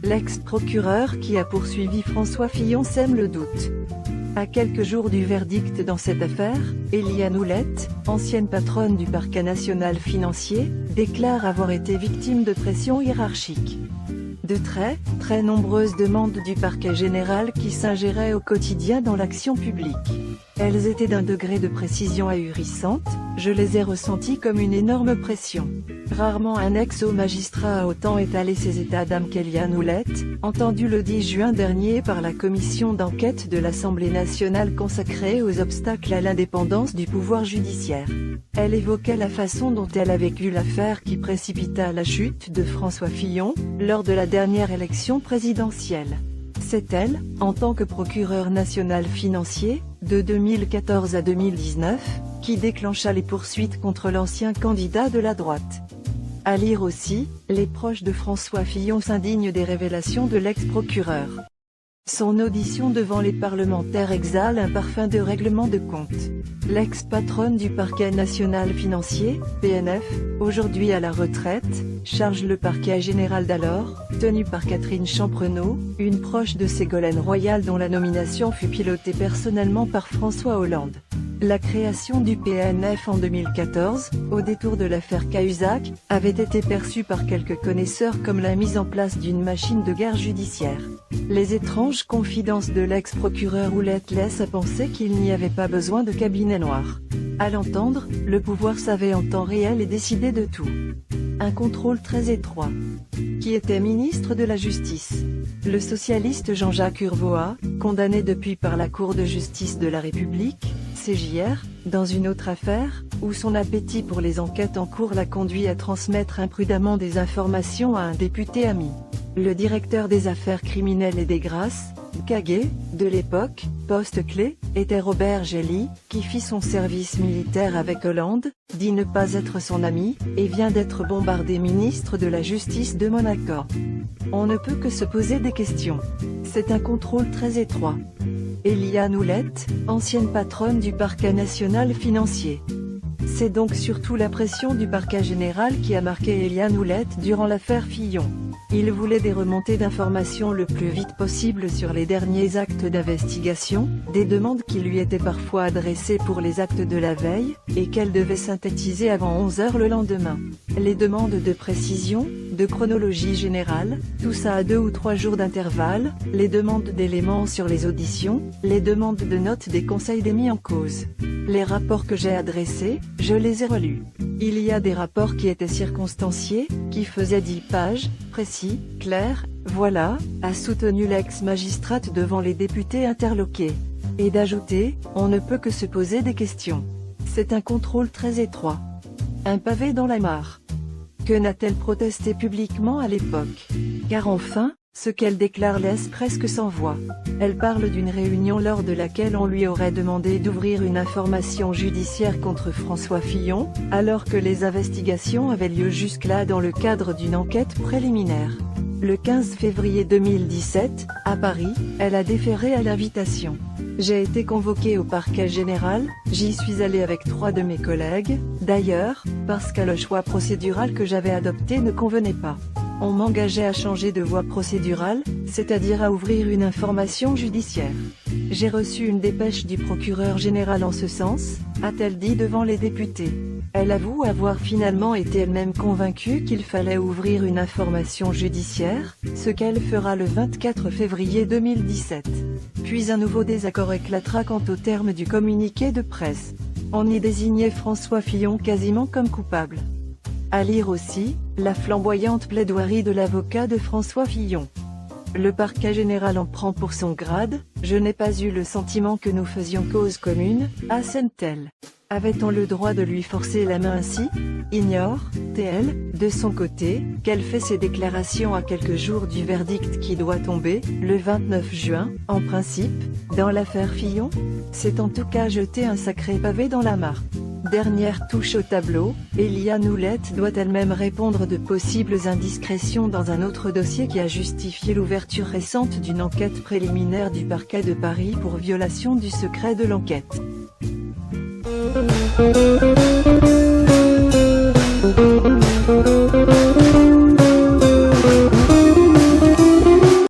L'ex-procureur qui a poursuivi François Fillon sème le doute. À quelques jours du verdict dans cette affaire, Éliane Houlette, ancienne patronne du parquet national financier, déclare avoir été victime de pression hiérarchique. De très nombreuses demandes du parquet général qui s'ingéraient au quotidien dans l'action publique. Elles étaient d'un degré de précision ahurissante, je les ai ressenties comme une énorme pression. Rarement un ex-haut magistrat a autant étalé ses états d'âme qu'Éliane Houlette, entendue le 10 juin dernier par la commission d'enquête de l'Assemblée nationale consacrée aux obstacles à l'indépendance du pouvoir judiciaire. Elle évoquait la façon dont elle a vécu l'affaire qui précipita la chute de François Fillon, lors de la dernière élection présidentielle. C'est elle, en tant que procureur national financier, de 2014 à 2019, qui déclencha les poursuites contre l'ancien candidat de la droite. À lire aussi, les proches de François Fillon s'indignent des révélations de l'ex-procureur. Son audition devant les parlementaires exhale un parfum de règlement de compte. L'ex-patronne du parquet national financier, PNF, aujourd'hui à la retraite, charge le parquet général d'alors, tenu par Catherine Champrenault, une proche de Ségolène Royal dont la nomination fut pilotée personnellement par François Hollande. La création du PNF en 2014, au détour de l'affaire Cahuzac, avait été perçue par quelques connaisseurs comme la mise en place d'une machine de guerre judiciaire. Les étranges confidences de l'ex-procureur Houlette laissent à penser qu'il n'y avait pas besoin de cabinet noir. À l'entendre, le pouvoir savait en temps réel et décidait de tout. Un contrôle très étroit. Qui était ministre de la Justice? Le socialiste Jean-Jacques Urvoas, condamné depuis par la Cour de justice de la République, CJR, dans une autre affaire, où son appétit pour les enquêtes en cours l'a conduit à transmettre imprudemment des informations à un député ami. Le directeur des affaires criminelles et des grâces, Caguet, de l'époque, poste clé, était Robert Gelly, qui fit son service militaire avec Hollande, dit ne pas être son ami, et vient d'être bombardé ministre de la Justice de Monaco. On ne peut que se poser des questions. C'est un contrôle très étroit. Éliane Houlette, ancienne patronne du parquet national financier. C'est donc surtout la pression du parquet général qui a marqué Éliane Houlette durant l'affaire Fillon. Il voulait des remontées d'informations le plus vite possible sur les derniers actes d'investigation, des demandes qui lui étaient parfois adressées pour les actes de la veille, et qu'elle devait synthétiser avant 11 h le lendemain. Les demandes de précision, de chronologie générale, tout ça à 2 ou 3 jours d'intervalle, les demandes d'éléments sur les auditions, les demandes de notes des conseils des mis en cause. Les rapports que j'ai adressés, je les ai relus. Il y a des rapports qui étaient circonstanciés, qui faisaient 10 pages, précis, clairs, voilà, a soutenu l'ex-magistrate devant les députés interloqués. Et d'ajouter, on ne peut que se poser des questions. C'est un contrôle très étroit. Un pavé dans la mare. Que n'a-t-elle protesté publiquement à l'époque? Car enfin, ce qu'elle déclare laisse presque sans voix. Elle parle d'une réunion lors de laquelle on lui aurait demandé d'ouvrir une information judiciaire contre François Fillon, alors que les investigations avaient lieu jusque-là dans le cadre d'une enquête préliminaire. Le 15 février 2017, à Paris, elle a déféré à l'invitation. J'ai été convoquée au parquet général, j'y suis allée avec 3 de mes collègues, d'ailleurs, parce que le choix procédural que j'avais adopté ne convenait pas. On m'engageait à changer de voie procédurale, c'est-à-dire à ouvrir une information judiciaire. J'ai reçu une dépêche du procureur général en ce sens, a-t-elle dit devant les députés. Elle avoue avoir finalement été elle-même convaincue qu'il fallait ouvrir une information judiciaire, ce qu'elle fera le 24 février 2017. Puis un nouveau désaccord éclatera quant au terme du communiqué de presse. On y désignait François Fillon quasiment comme coupable. À lire aussi, la flamboyante plaidoirie de l'avocat de François Fillon. Le parquet général en prend pour son grade, je n'ai pas eu le sentiment que nous faisions cause commune, assène-t-elle. Avait-on le droit de lui forcer la main ainsi? Ignore-t-elle, de son côté, qu'elle fait ses déclarations à quelques jours du verdict qui doit tomber, le 29 juin, en principe, dans l'affaire Fillon? C'est en tout cas jeter un sacré pavé dans la mare. Dernière touche au tableau, Éliane Houlette doit elle-même répondre de possibles indiscrétions dans un autre dossier qui a justifié l'ouverture récente d'une enquête préliminaire du parquet de Paris pour violation du secret de l'enquête.